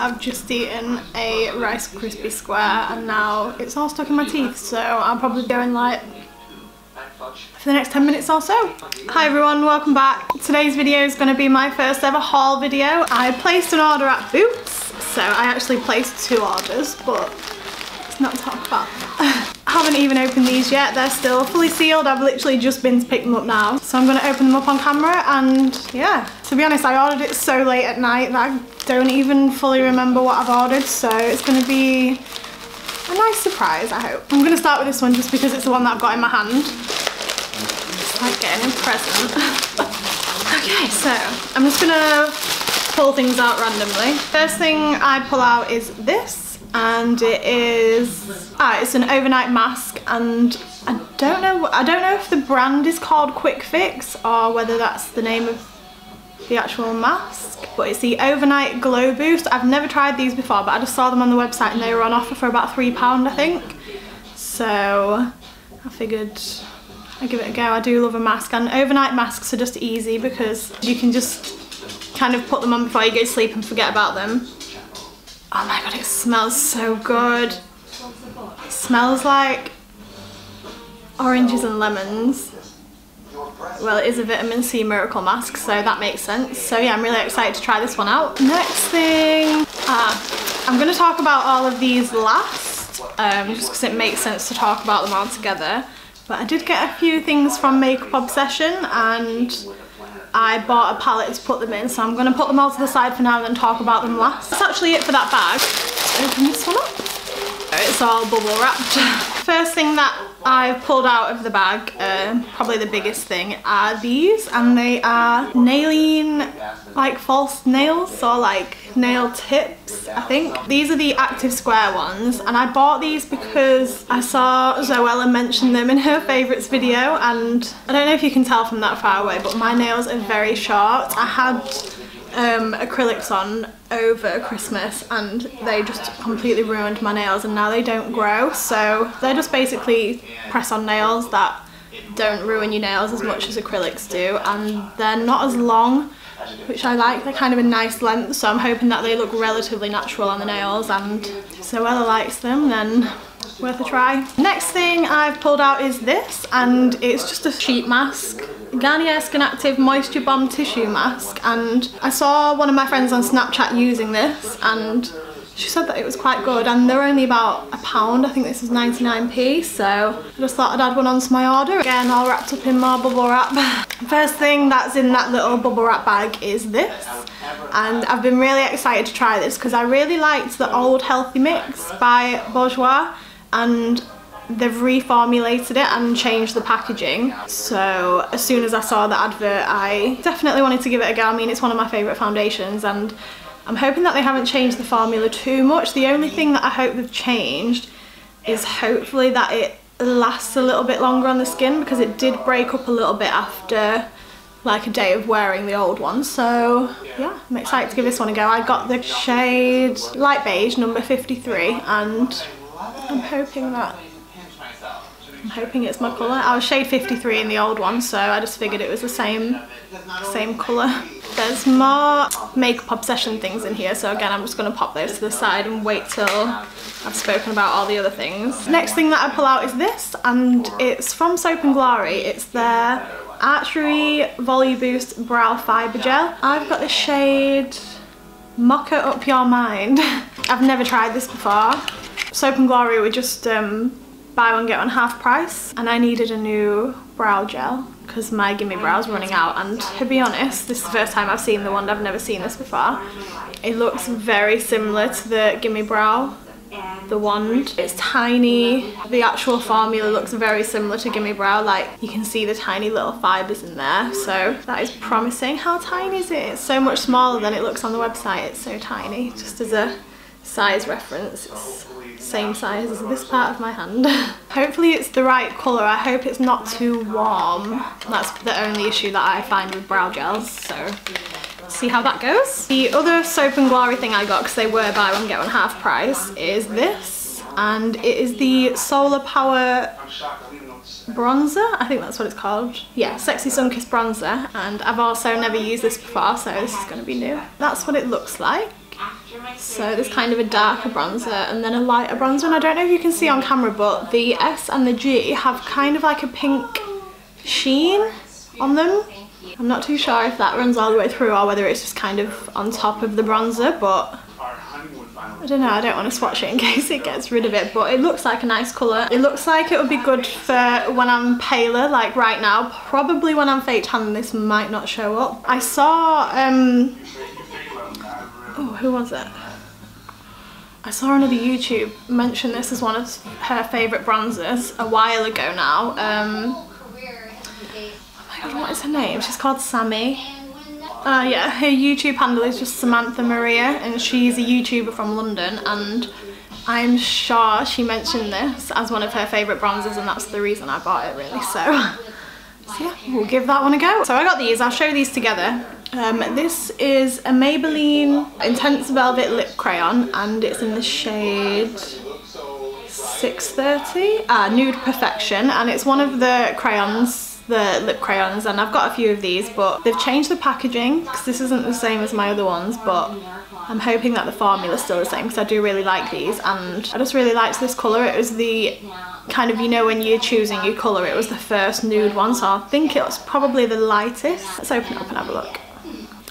I've just eaten a Rice Krispie square and now it's all stuck in my teeth, so I'll probably go in like for the next 10 minutes or so. Hi everyone, welcome back. Today's video is going to be my first ever haul video. I placed an order at Boots, so I actually placed 2 orders, but let's not talk about that. I haven't even opened these yet, they're still fully sealed. I've literally just been to pick them up now, so I'm going to open them up on camera. And yeah, to be honest, I ordered it so late at night that I don't even fully remember what I've ordered, so it's going to be a nice surprise, I hope. I'm going to start with this one just because it's the one that I've got in my hand. It's like getting a present. Okay, so I'm just going to pull things out randomly. First thing I pull out is this. And it is, it's an overnight mask, and I don't know if the brand is called Quick Fix or whether that's the name of the actual mask, but it's the Overnight Glow Boost. I've never tried these before, but I just saw them on the website and they were on offer for about £3, I think. So I figured I'd give it a go. I do love a mask, and overnight masks are just easy because you can just kind of put them on before you go to sleep and forget about them. Oh my god, it smells so good. It smells like oranges and lemons. Well, it is a vitamin C miracle mask, so that makes sense. So yeah, I'm really excited to try this one out. Next thing, I'm going to talk about all of these last, just because it makes sense to talk about them all together. But I did get a few things from Makeup Obsession, and I bought a palette to put them in, so I'm going to put them all to the side for now and then talk about them last. That's actually it for that bag. Let's open this one up. It's all bubble wrapped. First thing that I've pulled out of the bag, probably the biggest thing, are these, and they are nailing, like false nails or like nail tips, I think. These are the active square ones, and I bought these because I saw Zoella mention them in her favourites video, and I don't know if you can tell from that far away, but my nails are very short. I had acrylics on over Christmas and they just completely ruined my nails, and now they don't grow, so they're just basically press-on nails that don't ruin your nails as much as acrylics do, and they're not as long, which I like. They're kind of a nice length, so I'm hoping that they look relatively natural on the nails, and if Zoella likes them, then worth a try. Next thing I've pulled out is this, and it's just a sheet mask. Garnier Skin Active Moisture Bomb Tissue Mask, and I saw one of my friends on Snapchat using this and she said that it was quite good, and they're only about £1. I think this is 99p, so I just thought I'd add one onto my order. Again, all wrapped up in more bubble wrap. First thing that's in that little bubble wrap bag is this, and I've been really excited to try this because I really liked the old Healthy Mix by Bourjois, and they've reformulated it and changed the packaging. So as soon as I saw the advert, I definitely wanted to give it a go. I mean, it's one of my favourite foundations, and I'm hoping that they haven't changed the formula too much. The only thing that I hope they've changed is hopefully that it lasts a little bit longer on the skin, because it did break up a little bit after like a day of wearing the old one. So yeah, I'm excited to give this one a go. I got the shade light beige number 53, and I'm hoping it's my colour. I was shade 53 in the old one, so I just figured it was the same colour. There's more Makeup Obsession things in here, so again I'm just going to pop those to the side and wait till I've spoken about all the other things. Next thing that I pull out is this, and it's from Soap & Glory. It's their Archery Volume Boost Brow Fibre Gel. I've got the shade Mocha Up Your Mind. I've never tried this before. Soap & Glory were just buy one get one half price, and I needed a new brow gel because my Gimme Brow's running out, and to be honest, this is the first time I've seen the wand. I've never seen this before. It looks very similar to the Gimme Brow, the wand. It's tiny. The actual formula looks very similar to Gimme Brow, like you can see the tiny little fibres in there, so that is promising. How tiny is it? It's so much smaller than it looks on the website. It's so tiny. Just as a size reference, it's same size as this part of my hand. Hopefully it's the right colour. I hope it's not too warm. That's the only issue that I find with brow gels, so see how that goes. The other Soap & Glory thing I got, because they were buy one get one half price, is this, and it is the Solar Power bronzer. I think that's what it's called. Yeah, Sexy Sunkissed bronzer, and I've also never used this before, so this is going to be new. That's what it looks like. So there's kind of a darker bronzer and then a lighter bronzer, and I don't know if you can see on camera, but the S and the G have kind of like a pink sheen on them. I'm not too sure if that runs all the way through or whether it's just kind of on top of the bronzer, but I don't know, I don't want to swatch it in case it gets rid of it, but it looks like a nice colour. It looks like it would be good for when I'm paler, like right now. Probably when I'm fake tan this might not show up. I saw, oh, who was it? I saw another YouTube mention this as one of her favourite bronzers a while ago now. Oh my god, what is her name? She's called Sammy. Yeah, her YouTube handle is just Samantha Maria, and she's a YouTuber from London, and I'm sure she mentioned this as one of her favourite bronzers, and that's the reason I bought it really. So yeah, we'll give that one a go. So I got these, I'll show these together. This is a Maybelline Intense Velvet Lip Crayon, and it's in the shade 630, Nude Perfection, and it's one of the crayons, the lip crayons, and I've got a few of these, but they've changed the packaging because this isn't the same as my other ones, but I'm hoping that the formula's still the same because I do really like these, and I just really liked this colour. It was the kind of, you know, when you're choosing your colour, it was the first nude one, so I think it was probably the lightest. Let's open it up and have a look.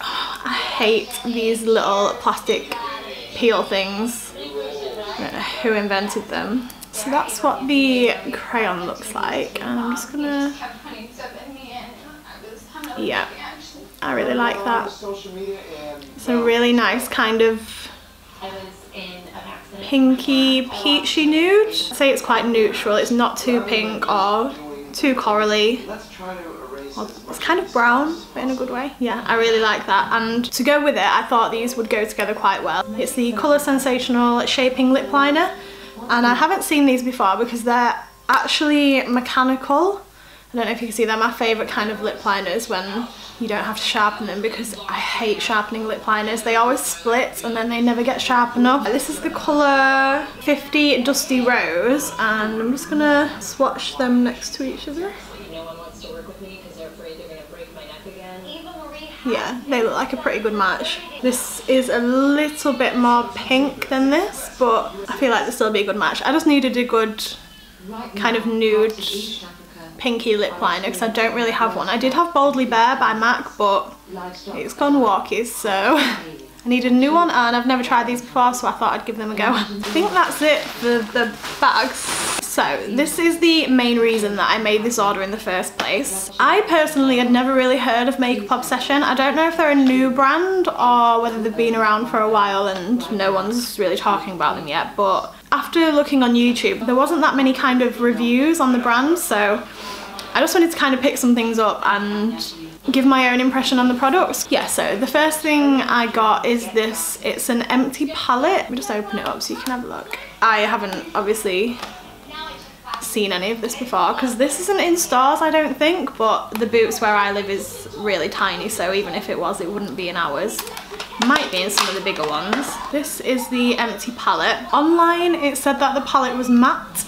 Oh, I hate these little plastic peel things. I don't know who invented them. So that's what the crayon looks like, and I'm just gonna, yeah, I really like that. It's a really nice kind of pinky peachy nude. I'd say it's quite neutral, it's not too pink or too corally. It's kind of brown, but in a good way. Yeah, I really like that, and to go with it I thought these would go together quite well. It's the Colour Sensational Shaping Lip Liner, and I haven't seen these before because they're actually mechanical. I don't know if you can see, they're my favourite kind of lip liners when you don't have to sharpen them, because I hate sharpening lip liners. They always split and then they never get sharp enough. This is the colour 50 Dusty Rose, and I'm just gonna swatch them next to each other. No one wants to work with me because they're afraid they're gonna break my neck again. Yeah, they look like a pretty good match. This is a little bit more pink than this, but I feel like this will be a good match. I just needed a good kind of nude pinky lip liner because I don't really have one. I did have Boldly Bare by MAC, but it's gone walkies, so I needed a new one, and I've never tried these before, so I thought I'd give them a go. I think that's it for the bags. So this is the main reason that I made this order in the first place. I personally had never really heard of Makeup Obsession. I don't know if they're a new brand or whether they've been around for a while and no one's really talking about them yet, but after looking on YouTube, there wasn't that many kind of reviews on the brand, so I just wanted to kind of pick some things up and give my own impression on the products. Yeah, so the first thing I got is this. It's an empty palette. Let me just open it up so you can have a look. I haven't obviously seen any of this before because this isn't in stores, I don't think, but the Boots where I live is really tiny, so even if it was, it wouldn't be in ours. Might be in some of the bigger ones. This is the empty palette. Online it said that the palette was matte,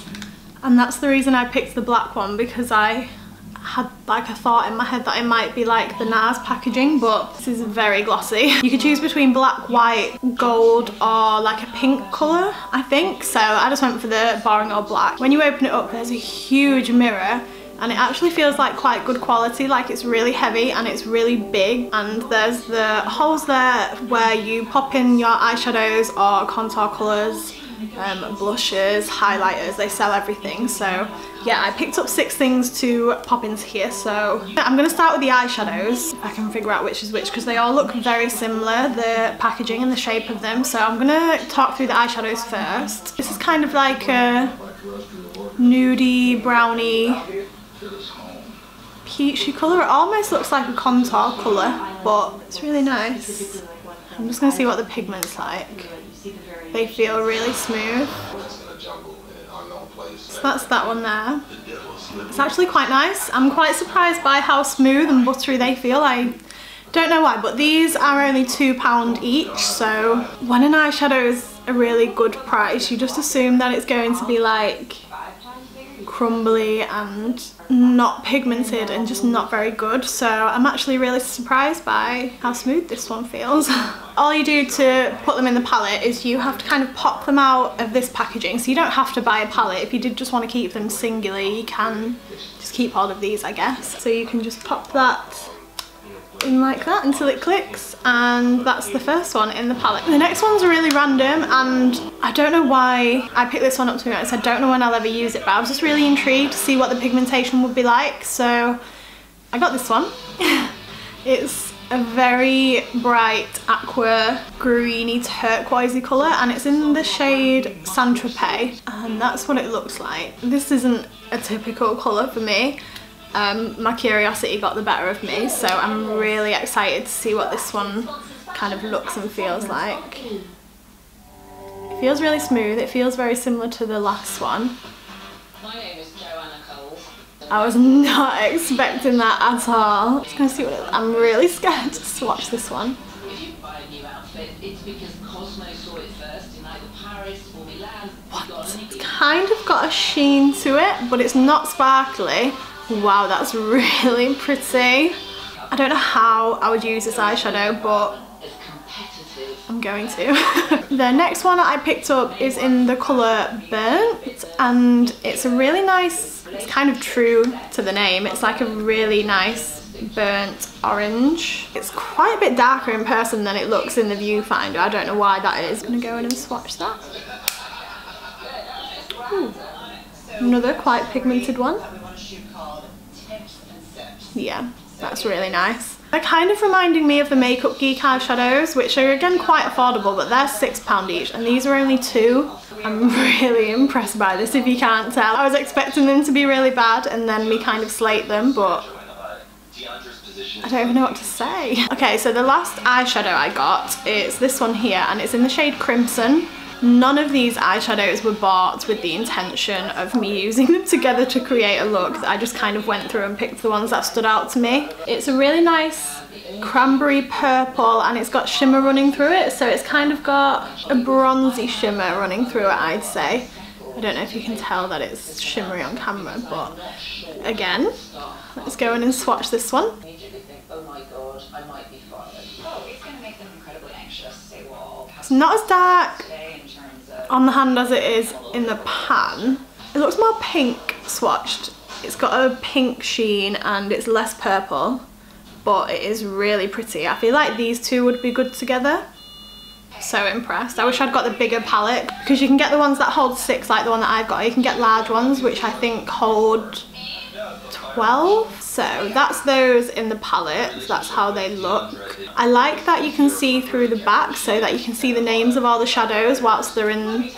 and that's the reason I picked the black one, because I had like a thought in my head that it might be like the NARS packaging, but this is very glossy. You could choose between black, white, gold, or like a pink colour, I think, so I just went for the boring old black. When you open it up, there's a huge mirror, and it actually feels like quite good quality, like it's really heavy and it's really big, and there's the holes there where you pop in your eyeshadows or contour colours, blushes, highlighters, they sell everything. So yeah, I picked up 6 things to pop into here. So I'm going to start with the eyeshadows, if I can figure out which is which, because they all look very similar, the packaging and the shape of them. So I'm going to talk through the eyeshadows first. This is kind of like a nudie, browny, peachy colour. It almost looks like a contour colour, but it's really nice. I'm just going to see what the pigment's like. They feel really smooth. So that's that one there. It's actually quite nice. I'm quite surprised by how smooth and buttery they feel. I don't know why, but these are only £2 each, so when an eyeshadow is a really good price, you just assume that it's going to be like crumbly and not pigmented and just not very good. So I'm actually really surprised by how smooth this one feels. All you do to put them in the palette is you have to kind of pop them out of this packaging. So you don't have to buy a palette. If you did just want to keep them singularly, you can just keep hold of these, I guess. So you can just pop that in like that until it clicks, and that's the first one in the palette. The next one's really random, and I don't know why I picked this one up, to be honest. I don't know when I'll ever use it, but I was just really intrigued to see what the pigmentation would be like, so I got this one. It's a very bright aqua greeny turquoisey colour, and it's in the shade Saint Tropez, and that's what it looks like. This isn't a typical colour for me. My curiosity got the better of me, so I'm really excited to see what this one kind of looks and feels like. It feels really smooth. It feels very similar to the last one. My name is Joanna Cole. I was not expecting that at all. Just gonna see what it is. I'm really scared to swatch this one. If you buy a new outfit, it's because Cosmo saw it first in either Paris or Milan. It's kind of got a sheen to it, but it's not sparkly. Wow, that's really pretty. I don't know how I would use this eyeshadow, but I'm going to. The next one I picked up is in the colour Burnt, and it's a really nice, it's kind of true to the name, it's like a really nice burnt orange. It's quite a bit darker in person than it looks in the viewfinder. I don't know why that is. I'm gonna go in and swatch that. Ooh. Another quite pigmented one. Yeah, that's really nice. They're kind of reminding me of the Makeup Geek eyeshadows, which are again quite affordable, but they're £6 each, and these are only £2. I'm really impressed by this, if you can't tell. I was expecting them to be really bad and then we kind of slate them, but I don't even know what to say. Okay, so the last eyeshadow I got is this one here, and it's in the shade Crimson. None of these eyeshadows were bought with the intention of me using them together to create a look. I just kind of went through and picked the ones that stood out to me. It's a really nice cranberry purple, and it's got shimmer running through it, so it's kind of got a bronzy shimmer running through it, I'd say. I don't know if you can tell that it's shimmery on camera, but again, let's go in and swatch this one. Oh my god, I might be fired. Oh, it's going to make them incredibly anxious. It's not as dark on the hand as it is in the pan. It looks more pink swatched. It's got a pink sheen and it's less purple, but it is really pretty. I feel like these two would be good together. So impressed. I wish I'd got the bigger palette, because you can get the ones that hold 6 like the one that I've got. You can get large ones which I think hold 12. So that's those in the palette. That's how they look. I like that you can see through the back, so that you can see the names of all the shadows whilst they're in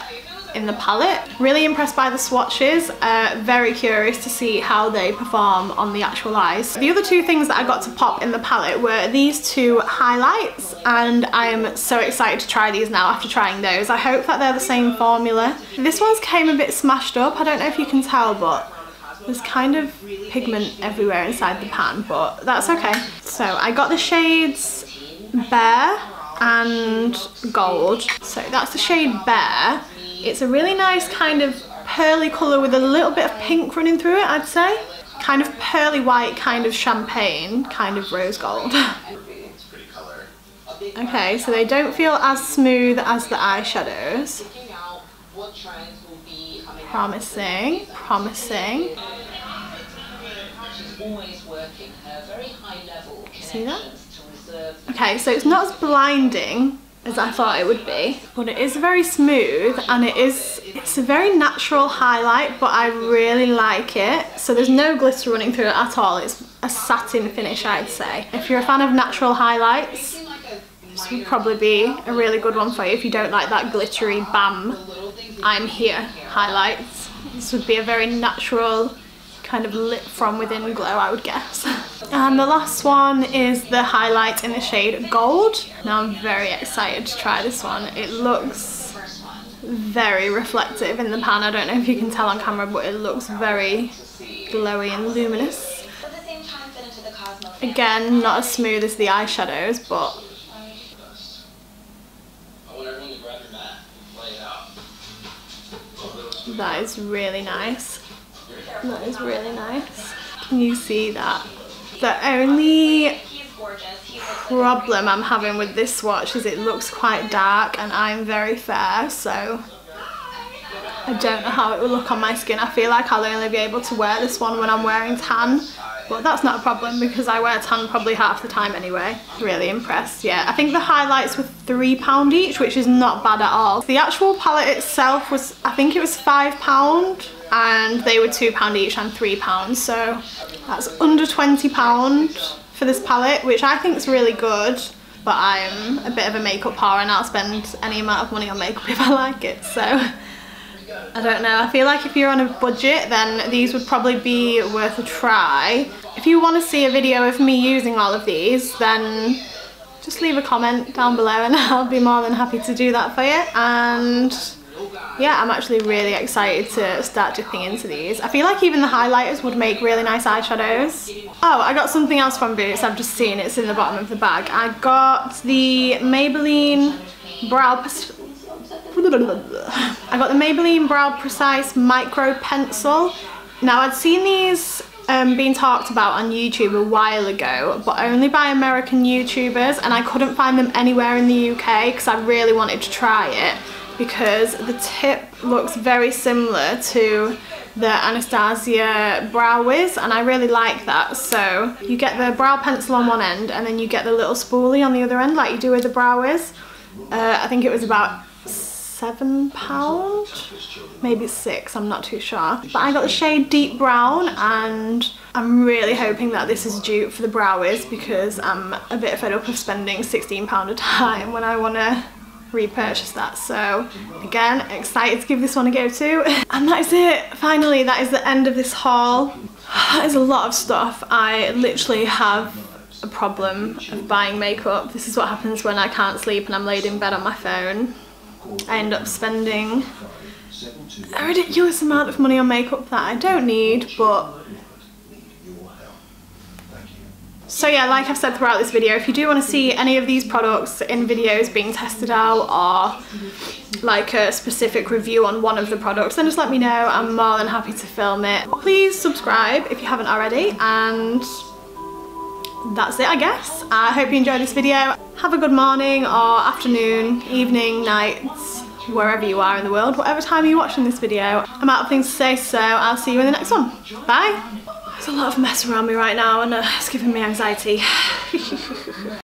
the palette. Really impressed by the swatches. Very curious to see how they perform on the actual eyes. The other two things that I got to pop in the palette were these two highlights, and I am so excited to try these now after trying those. I hope that they're the same formula. This one's came a bit smashed up. I don't know if you can tell, but there's kind of pigment everywhere inside the pan, but that's okay. So I got the shades Bear and Gold. So that's the shade Bear. It's a really nice kind of pearly colour with a little bit of pink running through it, I'd say. Kind of pearly white, kind of champagne, kind of rose gold. Okay, so they don't feel as smooth as the eyeshadows. Promising, promising. See that? Okay, so it's not as blinding as I thought it would be, but it is very smooth, and it's a very natural highlight, but I really like it. So there's no glitter running through it at all. It's a satin finish, I'd say. If you're a fan of natural highlights, this would probably be a really good one for you. If you don't like that glittery bam, I'm here highlights, this would be a very natural kind of lit from within glow, I would guess. And the last one is the highlight in the shade Gold. Now I'm very excited to try this one. It looks very reflective in the pan. I don't know if you can tell on camera, but it looks very glowy and luminous. Again, not as smooth as the eyeshadows, but that is really nice. That is really nice. Can you see that? The only problem I'm having with this swatch is it looks quite dark and I'm very fair, so I don't know how it will look on my skin. I feel like I'll only be able to wear this one when I'm wearing tan, but that's not a problem because I wear tan probably half the time anyway. Really impressed. Yeah, I think the highlights were £3 each, which is not bad at all. The actual palette itself was, I think it was £5 and they were £2 each and £3, so that's under £20 for this palette, which I think is really good, but I'm a bit of a makeup whore and I'll spend any amount of money on makeup if I like it, so I don't know. I feel like if you're on a budget then these would probably be worth a try. If you want to see a video of me using all of these, then just leave a comment down below and I'll be more than happy to do that for you. And yeah, I'm actually really excited to start dipping into these. I feel like even the highlighters would make really nice eyeshadows. Oh, I got something else from Boots. I've just seen it's in the bottom of the bag. I got the Maybelline Brow Precise Micro Pencil. Now, I'd seen these being talked about on YouTube a while ago, but only by American YouTubers, and I couldn't find them anywhere in the UK because I really wanted to try it, because the tip looks very similar to the Anastasia Brow Wiz, and I really like that. So you get the brow pencil on one end and then you get the little spoolie on the other end like you do with the Brow Wiz. I think it was about £7, maybe £6, I'm not too sure. But I got the shade Deep Brown and I'm really hoping that this is a dupe for the Brow Wiz because I'm a bit fed up of spending £16 a time when I want to repurchase that. So again, excited to give this one a go too. And that is it. Finally, that is the end of this haul. That is a lot of stuff. I literally have a problem of buying makeup. This is what happens when I can't sleep and I'm laid in bed on my phone. I end up spending a ridiculous amount of money on makeup that I don't need, but so yeah, like I've said throughout this video, if you do want to see any of these products in videos being tested out or like a specific review on one of the products, then just let me know. I'm more than happy to film it. Please subscribe if you haven't already, and that's it, I guess. I hope you enjoyed this video. Have a good morning or afternoon, evening, night, wherever you are in the world, whatever time you're watching this video. I'm out of things to say, so I'll see you in the next one. Bye. There's a lot of mess around me right now and it's giving me anxiety.